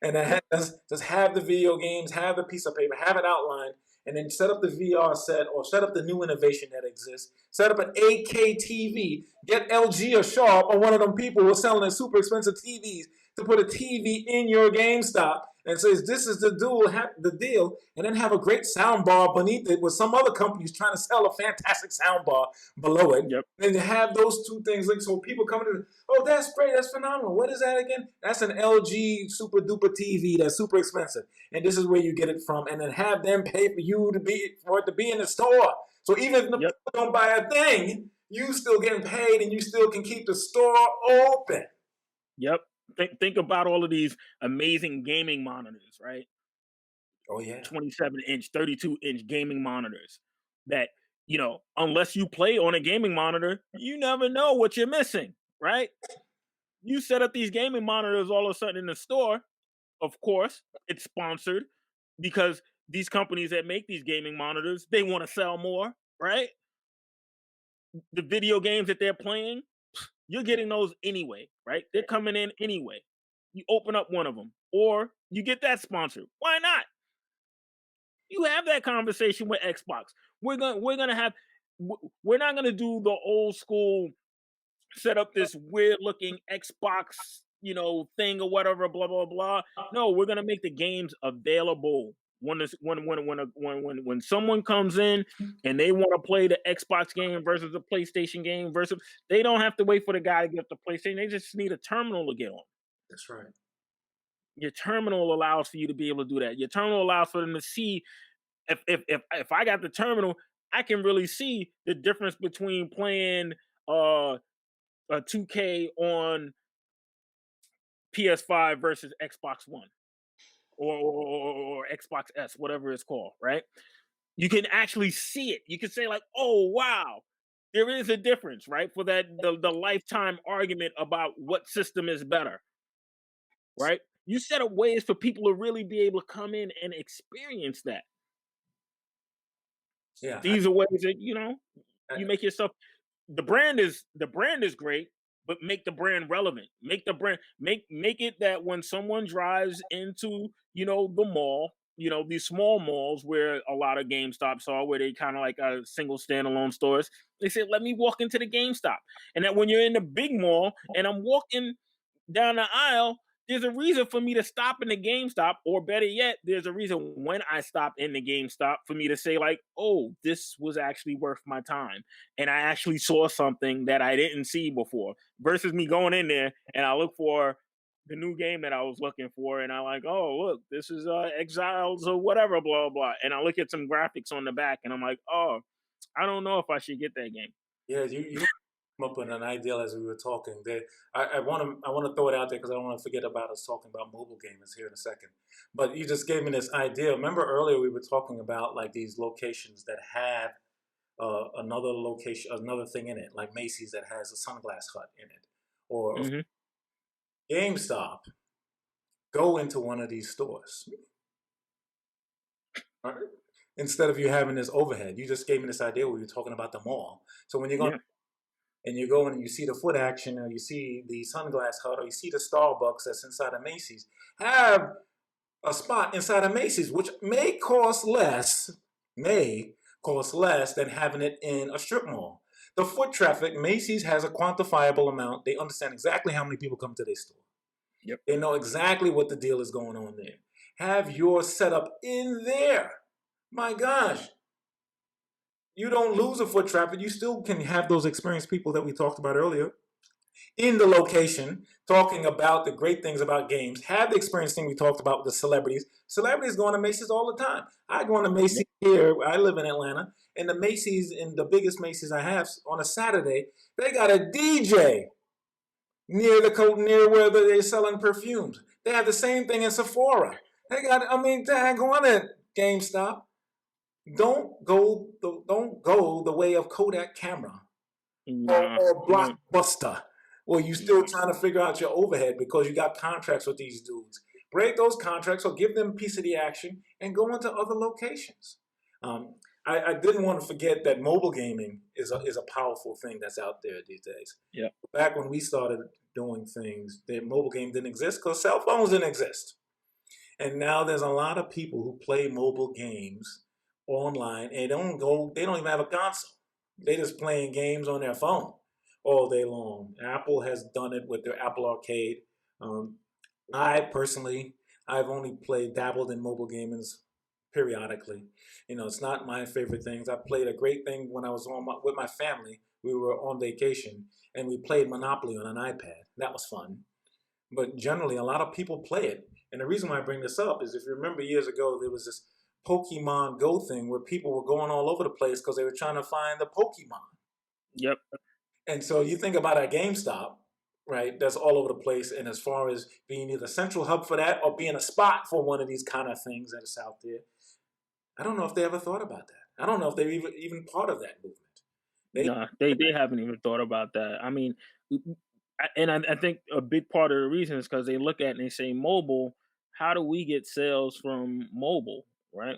And then Yep. just have the video games, have the piece of paper, have it outlined, and then set up the VR set or set up the new innovation that exists. Set up an 8K TV. Get LG or Sharp or one of them people who are selling the super expensive TVs to put a TV in your GameStop and says this is the deal, and then have a great sound bar beneath it with some other companies trying to sell a fantastic sound bar below it. Yep. And have those two things linked so people come in, oh, that's great, that's phenomenal. What is that again? That's an LG super duper TV that's super expensive. And this is where you get it from. And then have them pay for it to be in the store. So even if the Yep. people don't buy a thing, you still getting paid and you still can keep the store open. Yep. Think about all of these amazing gaming monitors, right? Oh yeah. 27-inch, 32-inch gaming monitors that, unless you play on a gaming monitor, you never know what you're missing, right? You set up these gaming monitors all of a sudden in the store, of course, it's sponsored because these companies that make these gaming monitors, they want to sell more, right? The video games that they're playing, you're getting those anyway, right? They're coming in anyway. You open up one of them, or you get that sponsored. Why not? You have that conversation with Xbox. We're gonna have we're not gonna do the old school set up this weird looking Xbox, thing or whatever, blah blah blah. No, we're gonna make the games available when someone comes in and they want to play the Xbox game versus the PlayStation game versus they don't have to wait for the guy to get the PlayStation. They just need a terminal to get on. That's right. Your terminal allows for you to be able to do that. Your terminal allows for them to see if I got the terminal, I can really see the difference between playing a 2K on PS5 versus Xbox One or Xbox S, whatever it's called, right? You can actually see it. You can say like, "Oh wow, there is a difference," right? For the lifetime argument about what system is better, right? You set up ways for people to really be able to come in and experience that. Yeah. These are ways that I, you make yourself. The brand is great, but make the brand relevant. Make the brand make it that when someone drives into the mall, these small malls where a lot of GameStops are, where they kind of like single standalone stores. They say, "Let me walk into the GameStop," and that when you're in the big mall and I'm walking down the aisle, there's a reason for me to stop in the GameStop, or better yet, there's a reason when I stop in the GameStop for me to say, like, oh, this was actually worth my time. And I actually saw something that I didn't see before, versus me going in there and I look for the new game that I was looking for, and I like, oh, look, this is Exiles or whatever, blah, blah. And I look at some graphics on the back and I'm like, oh, I don't know if I should get that game. yeah, you come up with an idea as we were talking. I want to throw it out there because I don't want to forget about us talking about mobile gamers here in a second. But you just gave me this idea. Remember earlier we were talking about like these locations that have another location, another thing in it, like Macy's that has a sunglass hut in it, or Hmm. GameStop. Go into one of these stores. Right? Instead of you having this overhead, you just gave me this idea where you're talking about the mall. So when you're going Yeah. and you go and you see the foot action, or you see the sunglass hut, or you see the Starbucks that's inside of Macy's, have a spot inside of Macy's, which may cost less than having it in a strip mall. The foot traffic, Macy's has a quantifiable amount. They understand exactly how many people come to their store. Yep. They know exactly what the deal is going on there. Have yours set up in there. My gosh, you don't lose a foot traffic. You still can have those experienced people that we talked about earlier in the location talking about the great things about games. Have the experience thing we talked about with the celebrities. Celebrities go on to Macy's all the time. I go on to Macy's Yep. here. I live in Atlanta. And the Macy's, and the biggest Macy's I have on a Saturday, they got a DJ near where they're selling perfumes. They have the same thing in Sephora. They got, I mean, dang on it, GameStop. Don't go the way of Kodak camera Nah, or you don't. Blockbuster, where you still No. trying to figure out your overhead because you got contracts with these dudes. Break those contracts or give them a piece of the action and go into other locations. I didn't want to forget that mobile gaming is a powerful thing that's out there these days. Yeah. Back when we started doing things, the mobile game didn't exist because cell phones didn't exist. And now there's a lot of people who play mobile games online and they don't even have a console. They just playing games on their phone all day long. Apple has done it with their Apple Arcade. Um, I personally, I've only dabbled in mobile gamings periodically. It's not my favorite things. I played a great thing when I was with my family. We were on vacation and we played Monopoly on an iPad. That was fun. But generally, a lot of people play it. And the reason why I bring this up is if you remember years ago, there was this Pokemon Go thing where people were going all over the place because they were trying to find the Pokemon. Yep. And so you think about a GameStop, right? That's all over the place. And as far as being either central hub for that or being a spot for one of these kind of things that is out there, I don't know if they ever thought about that. I don't know if they're even part of that movement. They, No, they haven't even thought about that. I mean, I think a big part of the reason is because they look at it and they say mobile. How do we get sales from mobile, right?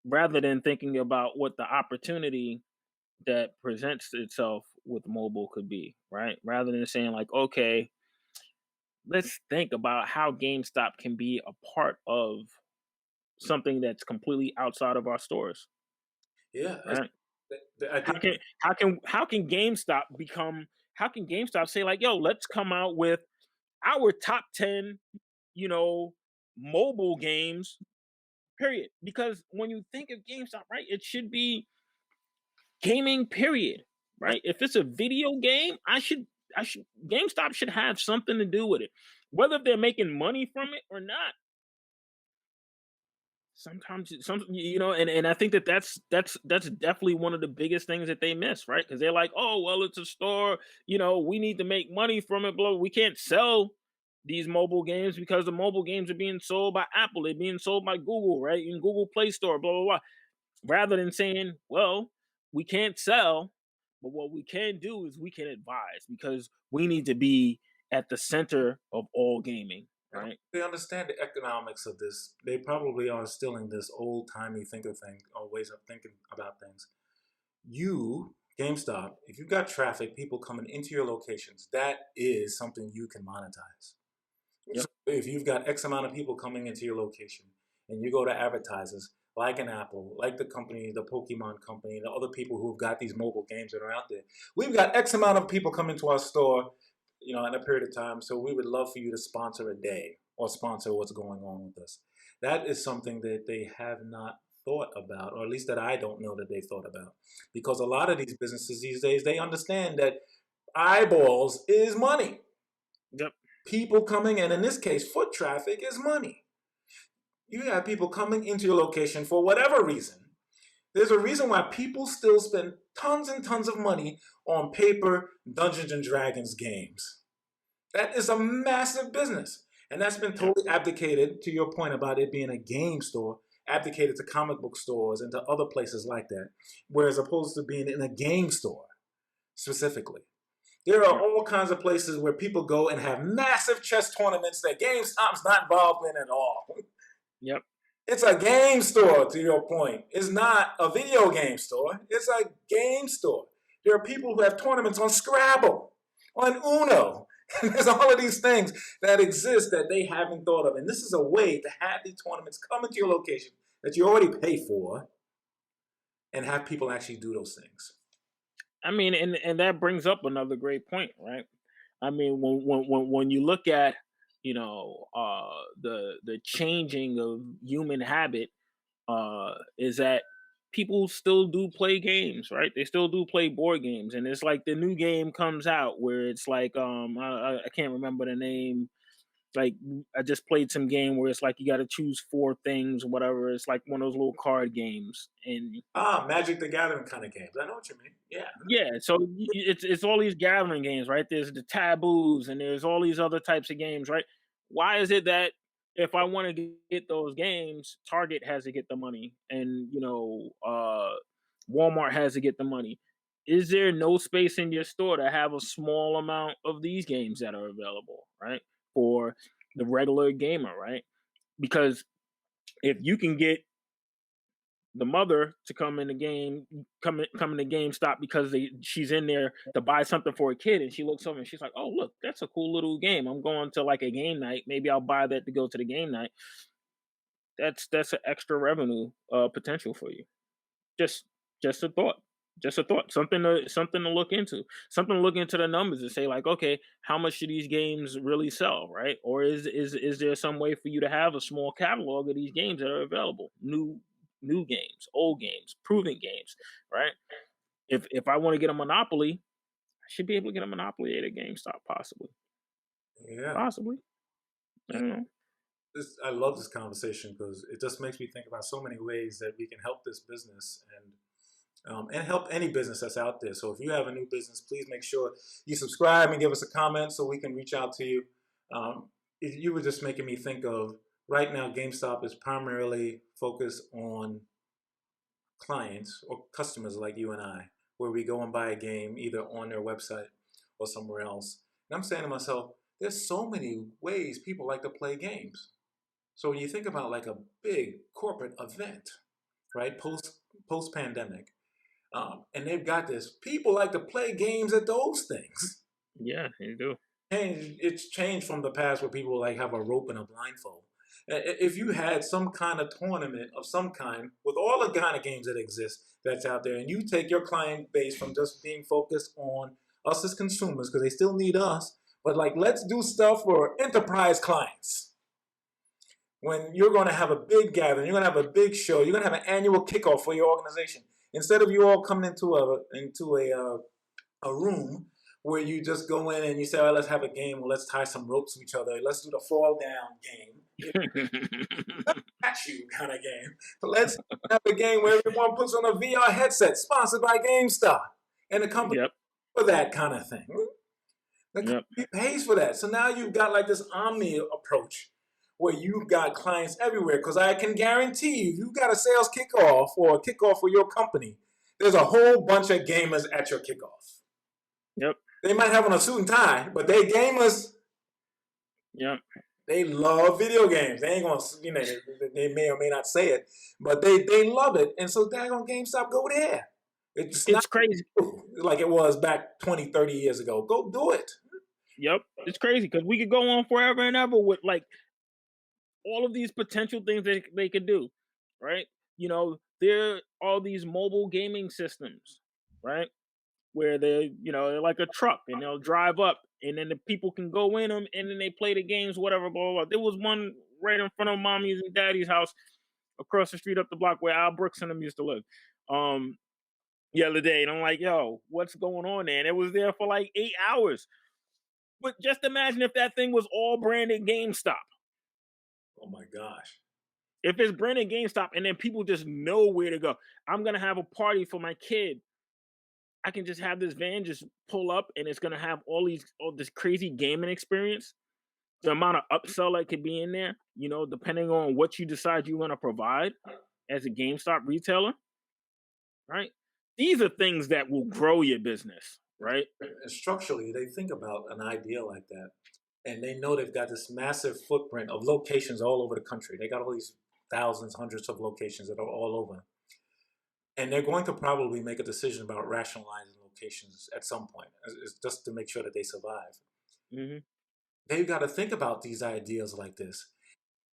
Rather than thinking about what the opportunity that presents itself with mobile could be, right? Rather than saying like, okay, let's think about how GameStop can be a part of something that's completely outside of our stores, yeah, right? I How think, can how can GameStop say like, yo, let's come out with our top 10, you know, mobile games, period. Because when you think of GameStop, right, it should be gaming, period. Right? If it's a video game, I should GameStop should have something to do with it. Whether they're making money from it or not, sometimes and I think that that's definitely one of the biggest things that they miss, right? Because they're like, oh well, it's a store, we need to make money from it, blah, we can't sell these mobile games because the mobile games are being sold by Apple, they're being sold by Google, right, in Google Play Store, blah blah blah. Rather than saying, well, we can't sell, but what we can do is we can advise, because we need to be at the center of all gaming, I don't right? think they understand the economics of this. They probably are still in this old timey thinker thing or ways of thinking about things. You, GameStop, if you've got traffic, people coming into your locations, that is something you can monetize. So Yep. if you've got X amount of people coming into your location and you go to advertisers like an Apple, like the company, the Pokemon company, the other people who've got these mobile games that are out there, we've got X amount of people come into our store, in a period of time. So we would love for you to sponsor a day or sponsor what's going on with us. That is something that they have not thought about, or at least that I don't know that they thought about. Because a lot of these businesses these days, they understand that eyeballs is money. Yep. People coming in this case, foot traffic is money. You have people coming into your location for whatever reason. There's a reason why people still spend tons and tons of money on paper Dungeons and Dragons games. That is a massive business. And that's been Yep. totally abdicated, to your point about it being a game store, abdicated to comic book stores and to other places like that, whereas opposed to being in a game store specifically. There are Yep. all kinds of places where people go and have massive chess tournaments that GameStop's not involved in at all. Yep. It's a game store, to your point. It's not a video game store. It's a game store. There are people who have tournaments on Scrabble, on Uno. There's all of these things that exist that they haven't thought of. And this is a way to have these tournaments come into your location that you already pay for and have people actually do those things. I mean, and that brings up another great point, right? I mean, when you look at, the changing of human habit, is that people still do play games, right? They still do play board games, and it's like the new game comes out where it's like, I can't remember the name. Like, I just played some game where it's like you got to choose four things, whatever. It's like one of those little card games, and Magic the Gathering kind of games. I know what you mean. Yeah. yeah, so it's all these gathering games, right? There's the taboos, and there's all these other types of games, right? Why is it that if I want to get those games, Target has to get the money, and Walmart has to get the money? Is there no space in your store to have a small amount of these games that are available, right, for the regular gamer, right? Because if you can get the mother to come in the game, come in the GameStop because she's in there to buy something for a kid, and she looks over and she's like, "Oh, look, that's a cool little game. I'm going to like a game night. Maybe I'll buy that to go to the game night." That's an extra revenue potential for you. Just just a thought. Just a thought. Something to look into. Something to look into the numbers and say like, okay, how much do these games really sell, right? Or is there some way for you to have a small catalog of these games that are available? New games, old games, proven games, right? If I want to get a Monopoly, I should be able to get a Monopoly at a GameStop, possibly. Yeah. Possibly. I don't know. I love this conversation because it just makes me think about so many ways that we can help this business and help any business that's out there. So if you have a new business, please make sure you subscribe and give us a comment so we can reach out to you. You were just making me think of right now, GameStop is primarily focused on clients or customers like you and I, where we go and buy a game either on their website or somewhere else. And I'm saying to myself, there's so many ways people like to play games. So when you think about like a big corporate event, right, post pandemic, and they've got this, people like to play games at those things. Yeah, you do. It's changed from the past where people like have a rope and a blindfold. If you had some kind of tournament of some kind with all the kind of games that exist that's out there, and you take your client base from just being focused on us as consumers because they still need us, but like let's do stuff for enterprise clients. When you're going to have a big gathering, you're going to have a big show, you're going to have an annual kickoff for your organization. Instead of you all coming into a room where you just go in and you say, "Oh, let's have a game, or let's tie some ropes to each other. Let's do the fall down game, at you kind of game. But let's have a game where everyone puts on a VR headset, sponsored by GameStop, and the company Yep. for that kind of thing. The Yep. company pays for that. So now you've got like this omni approach where you've got clients everywhere. Because I can guarantee you, you've got a sales kickoff or a kickoff for your company. There's a whole bunch of gamers at your kickoff. Yep. They might have on a suit and tie, but they gamers. Yep. They love video games. They ain't gonna, they may or may not say it, but they love it. And so daggone GameStop, go there. It's not It's crazy. like it was back 20, 30 years ago. Go do it. Yep. It's crazy because we could go on forever and ever with like all of these potential things they could do, right? There are all these mobile gaming systems, right? Where they're like a truck and they'll drive up and then the people can go in them and then they play the games, whatever, blah, blah, blah. There was one right in front of mommy's and daddy's house across the street up the block where Al Brooks and them used to live. Um, the other day, and I'm like, yo, what's going on there? And it was there for like 8 hours. But just imagine if that thing was all branded GameStop. Oh my gosh. If it's branded GameStop and then people just know where to go. I'm gonna have a party for my kid. I can just have this van just pull up and it's gonna have all this crazy gaming experience. The amount of upsell that could be in there, depending on what you decide you want to provide as a GameStop retailer, right? These are things that will grow your business, right? And structurally, they think about an idea like that, and they know they've got this massive footprint of locations all over the country. They got all these thousands, hundreds of locations that are all over. And they're going to probably make a decision about rationalizing locations at some point, just to make sure that they survive. Hmm. They've got to think about these ideas like this.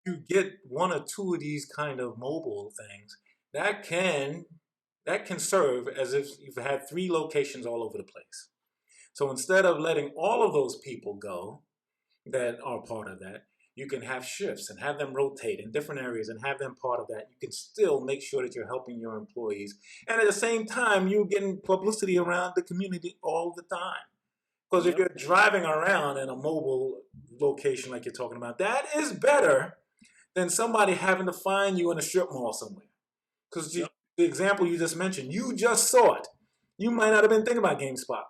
You get one or two of these kind of mobile things that can serve as if you've had three locations all over the place. So instead of letting all of those people go that are part of that, you can have shifts and have them rotate in different areas and have them part of that. You can still make sure that you're helping your employees. And at the same time, you're getting publicity around the community all the time. Because if Yep. you're driving around in a mobile location like you're talking about, that is better than somebody having to find you in a strip mall somewhere. Because Yep. the example you just mentioned, you just saw it. You might not have been thinking about GameStop.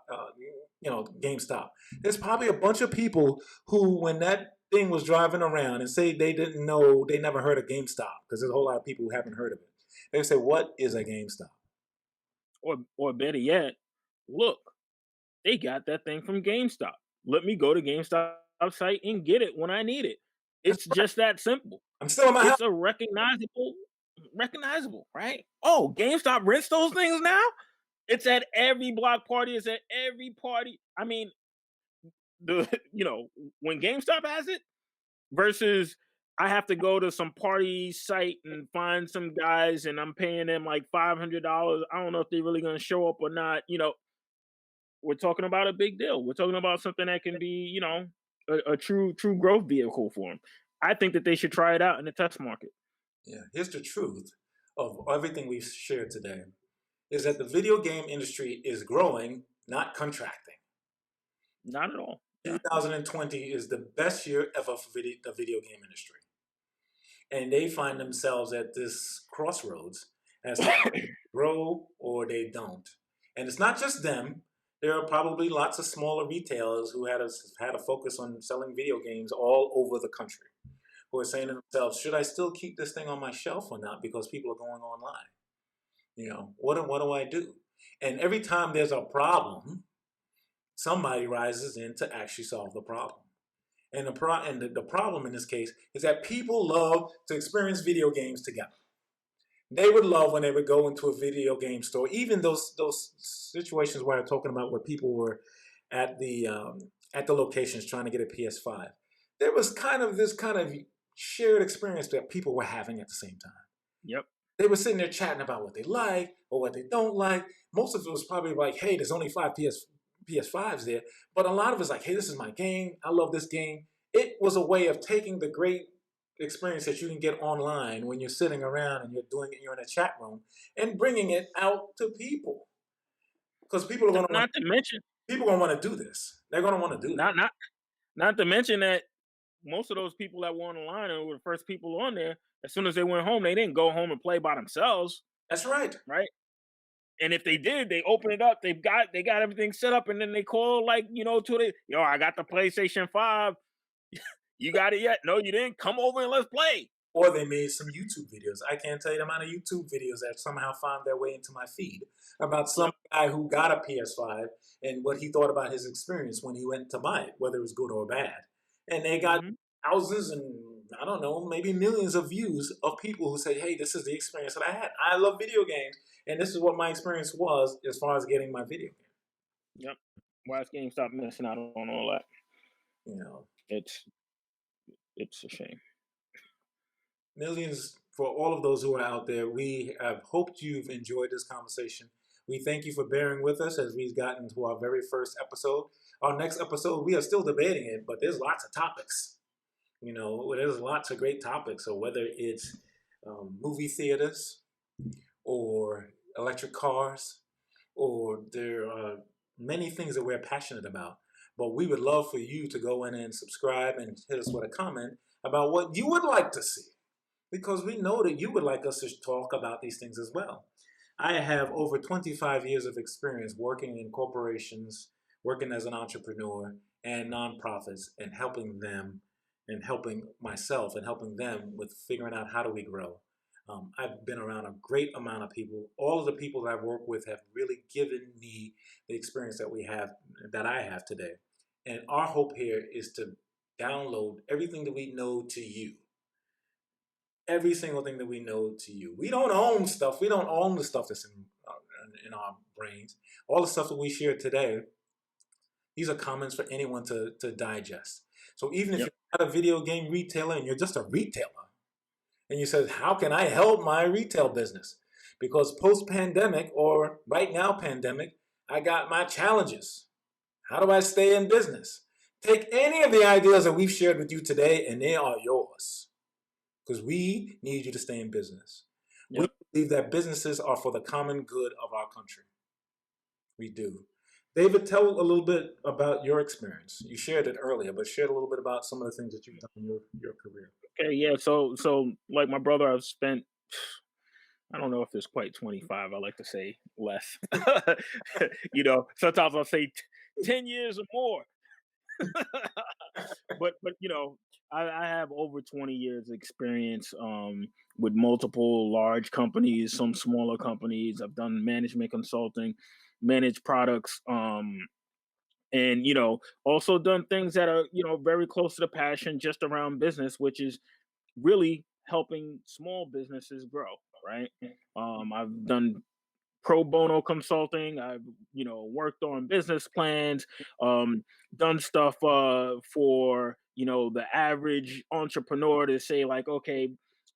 There's probably a bunch of people who, when that thing was driving around and say they didn't know, they never heard of GameStop, because there's a whole lot of people who haven't heard of it. They say, "What is a GameStop?" Or better yet, look, they got that thing from GameStop. Let me go to GameStop site and get it when I need it. That's It's right. just that simple. I'm still in my house. It's a recognizable. recognizable, right? Oh, GameStop rents those things now. It's at every block party. It's at every party. I mean, the when GameStop has it versus I have to go to some party site and find some guys and I'm paying them like $500. I don't know if they're really going to show up or not. We're talking about a big deal. We're talking about something that can be, a true growth vehicle for them. I think that they should try it out in the test market. Yeah, here's the truth of everything we've shared today is that the video game industry is growing, not contracting. Not at all. Yeah. 2020 is the best year ever for the video game industry. And they find themselves at this crossroads as to grow or they don't. And it's not just them. There are probably lots of smaller retailers who had a focus on selling video games all over the country, who are saying to themselves, should I still keep this thing on my shelf or not because people are going online? What do I do? And every time there's a problem, somebody rises in to actually solve the problem. And the problem in this case is that people love to experience video games together. They would love when they would go into a video game store, even those situations where I'm talking about where people were at the locations trying to get a PS5. There was this kind of shared experience that people were having at the same time. Yep. They were sitting there chatting about what they like or what they don't like. Most of it was probably like, hey, there's only 5 PS5s there. But a lot of it's like, hey, this is my game. I love this game. It was a way of taking the great experience that you can get online when you're sitting around and you're in a chat room and bringing it out to people. Because people are going to want to do this. They're going to want to do that. Not to mention that most of those people that were on the line and were the first people on there, as soon as they went home, they didn't go home and play by themselves. That's right. Right. And if they did, they open it up. They got everything set up, and then they call I got the PlayStation 5. You got it yet? No, you didn't. Come over and let's play. Or they made some YouTube videos. I can't tell you the amount of YouTube videos that somehow found their way into my feed about some guy who got a PS5 and what he thought about his experience when he went to buy it, whether it was good or bad. And they got thousands and I don't know, maybe millions of views of people who say, hey, this is the experience that I had. I love video games, and this is what my experience was as far as getting my video game. Yep. Why is GameStop missing out on all that? It's a shame. Millions for all of those who are out there. We have hoped you've enjoyed this conversation. We thank you for bearing with us as we've gotten to our very first episode. Our next episode, we are still debating it, but there's lots of topics. There's lots of great topics. So whether it's movie theaters or electric cars, or there are many things that we're passionate about. But we would love for you to go in and subscribe and hit us with a comment about what you would like to see, because we know that you would like us to talk about these things as well. I have over 25 years of experience working in corporations, working as an entrepreneur and nonprofits, and helping them and helping myself and helping them with figuring out how do we grow. I've been around a great amount of people. All of the people that I've worked with have really given me the experience that I have today. And our hope here is to download everything that we know to you. Every single thing that we know to you. We don't own stuff. We don't own the stuff that's in our brains. All the stuff that we share today, these are comments for anyone to digest. So even if you're not a video game retailer and you're just a retailer, and you said, how can I help my retail business? Because post-pandemic or right now pandemic, I got my challenges. How do I stay in business? Take any of the ideas that we've shared with you today and they are yours. Because we need you to stay in business. We believe that businesses are for the common good of our country. We do. David, tell a little bit about your experience. You shared it earlier, but share a little bit about some of the things that you've done in your career. Okay, yeah. So like my brother, I've spent, I don't know if it's quite 25. I like to say less. Sometimes I'll say 10 years or more. but I have over 20 years experience with multiple large companies, some smaller companies. I've done management consulting, managed products, and also done things that are very close to the passion just around business, which is really helping small businesses grow. right? I've done pro bono consulting. I've worked on business plans, um, done stuff for the average entrepreneur to say like, okay,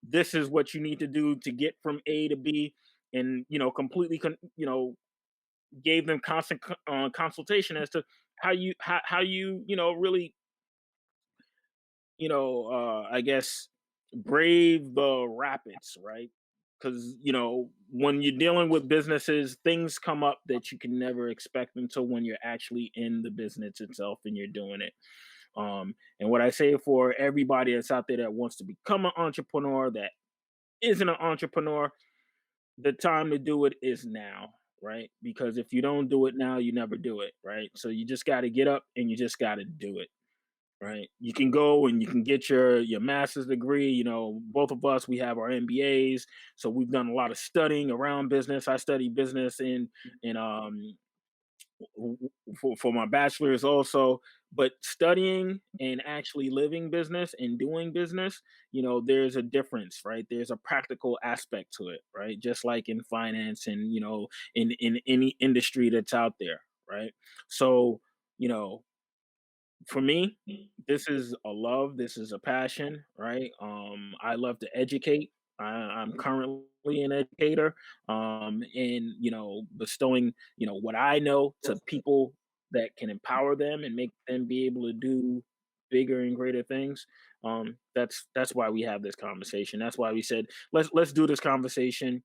this is what you need to do to get from A to B, and completely gave them constant consultation as to how you really I guess brave the rapids, right? Because when you're dealing with businesses, things come up that you can never expect until when you're actually in the business itself and you're doing it. And what I say for everybody that's out there that wants to become an entrepreneur, that isn't an entrepreneur, the time to do it is now, right? Because if you don't do it now, you never do it, right? So you just got to get up and you just got to do it, right? You can go and you can get your master's degree. Both of us, we have our MBAs, so we've done a lot of studying around business. I study business in for my bachelor's also, but studying and actually living business and doing business, there's a difference, right? There's a practical aspect to it, right? Just like in finance and in any industry that's out there, right? So you know for me, this is a love, this is a passion, right? I love to educate. I'm currently an educator, and bestowing what I know to people that can empower them and make them be able to do bigger and greater things. That's why we have this conversation. That's why we said let's do this conversation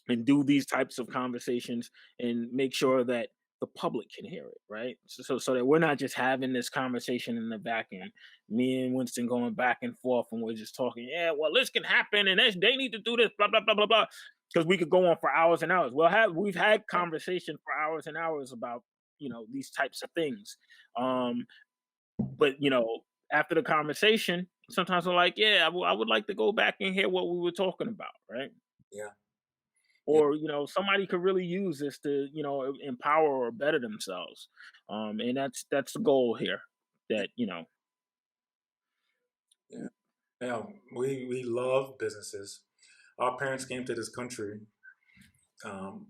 and do these types of conversations and make sure that the public can hear it, right? So that we're not just having this conversation in the vacuum. Me and Winston going back and forth, and we're just talking. Yeah, well, this can happen, and they need to do this, blah blah blah blah blah. Because we could go on for hours and hours. We've had conversation for hours and hours about these types of things. But after the conversation, sometimes we're like, yeah, I would like to go back and hear what we were talking about, right? Yeah. Yeah. Or somebody could really use this to empower or better themselves, and that's the goal here, that Yeah. Yeah. We love businesses. Our parents came to this country um,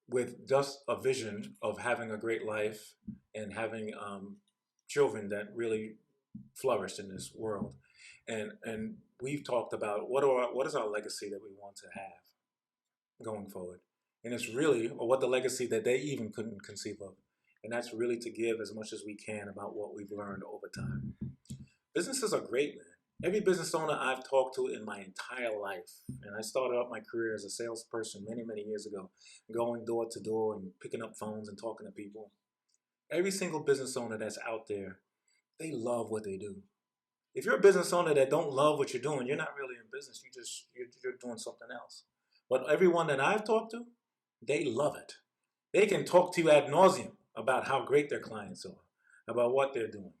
with just a vision of having a great life and having children that really flourished in this world. And we've talked about what is our legacy that we want to have going forward. And it's really, or what the legacy that they even couldn't conceive of. And that's really to give as much as we can about what we've learned over time. Businesses are great, man. Every business owner I've talked to in my entire life, and I started out my career as a salesperson many, many years ago, going door to door and picking up phones and talking to people. Every single business owner that's out there, they love what they do. If you're a business owner that don't love what you're doing, you're not really in business. You're doing something else. But everyone that I've talked to, they love it. They can talk to you ad nauseum about how great their clients are, about what they're doing.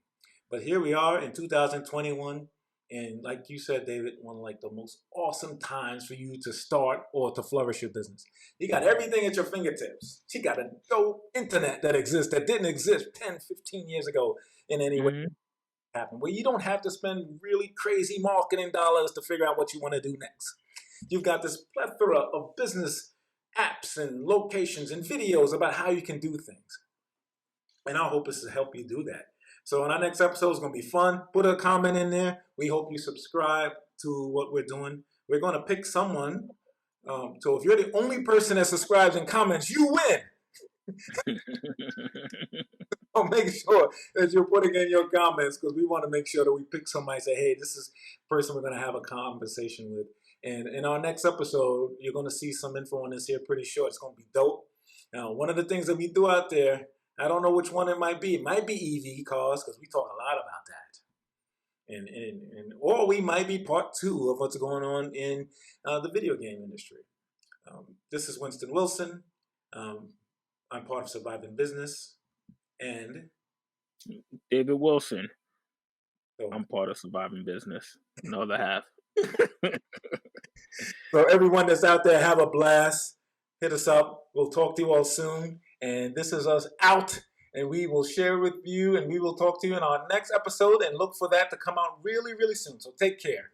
But here we are in 2021, and like you said, David, one of like the most awesome times for you to start or to flourish your business. You got everything at your fingertips. You got a dope internet that exists that didn't exist 10, 15 years ago in any way hmm happen, where you don't have to spend really crazy marketing dollars to figure out what you want to do next. You've got this plethora of business apps and locations and videos about how you can do things. And our hope is to help you do that. So in our next episode is going to be fun. Put a comment in there. We hope you subscribe to what we're doing. We're going to pick someone. So if you're the only person that subscribes and comments, you win. So make sure that you're putting in your comments, because we want to make sure that we pick somebody, say, hey, this is the person we're going to have a conversation with. And in our next episode, you're going to see some info on this here pretty short. It's going to be dope. Now, one of the things that we do out there, I don't know which one it might be. It might be EV cars, because we talk a lot about that. Or we might be part two of what's going on in the video game industry. This is Winston Wilson. I'm part of Surviving Business. And David Wilson. so, I'm part of Surviving Business. No other half. so everyone that's out there, have a blast. Hit us up. We'll talk to you all soon. And this is us out. And we will share with you, and we will talk to you in our next episode, and look for that to come out really, really soon. So take care.